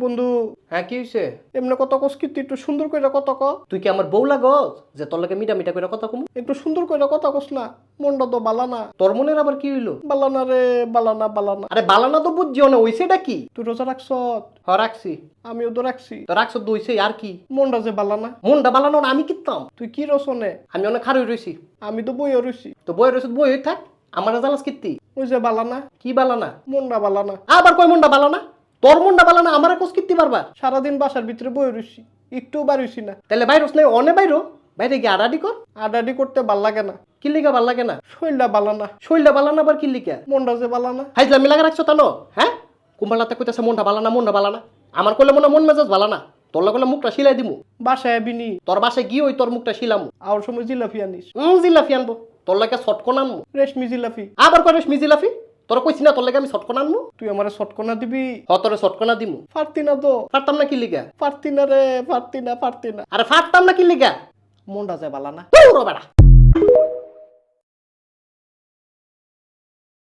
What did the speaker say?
বন্ধু হ্যাঁ কি হইছে? এমনি কথা কস কি তুই একটু সুন্দর করে কথা ক। তুই কি আমার বউ লাগস যে তোর লাগে মিটা মিটা করে কথা কমু? একটু সুন্দর করে কথা কস না, মনটা তো বালানা। তোর মনের আবার কি হইলো? বালানা রে বালানা বালানা। আরে বালানা তো বুঝছিও না, হইছেটা কি? তুই রোজা রাখছ? হ রাখছি। আমিও তো রাখছি। তো রাখছ তো হইছে আর কি? মনটা যে বালানা। মনটা বালানো না আমি কিতাম? তুই কি রসনে? আমি অনেক খারই রইছি। আমি তো বইও রইছি। তো বই রইছ বই হই থাক, আমার জালাস কিত্তি? ওই যে বালানা, কি বালানা? মনটা বালানা। আবার কয় মনটা বালানা? তোর মনটা বালানা আমার কোস কিত্তি পারবার? সারাদিন বাসার ভিতরে বই রইছি, একটু বাড়িছি না। তাহলে বাইরস নাই অনে বাইরো, বাইরে গিয়ে আডাডি কর। আডাডি করতে ভাল লাগে না, কি লিগা ভাল লাগে না? শরীরটা বালানা। শরীরটা বালানা আবার কি লিগা? মনটা যে বালানা। হাইজলামি লাগা রাখছো তা ন? হ্যাঁ কুম্বালাতে কইতাছে মনটা বালানা মনটা বালানা। আমার কইলে মনে মন মেজাজ বালানা, তোর লাগলে মুখটা সিলাই দিমু। বাসায় আবিনি, তোর বাসায় গিয়ে ওই তোর মুখটা শিলামু। আর সময় জিলাপি আনিস। জিলাফি আনবো, তোর লাগে শটকন আনবো। রেশমি জিলাপি। আবার করে জিলাফি? তোর কইছি না তোর লাগে আমি শটকন আনবো? তুই আমার শটকনা দিবি? তোরে শটকনা দিমু। পারতি না তো। পারতাম না কি লিগা? পারতি না রে, পারতি না, পারতি না। আরে ফাটতাম না কি লিগা? মনটা যে বালানা। তোর বেড়া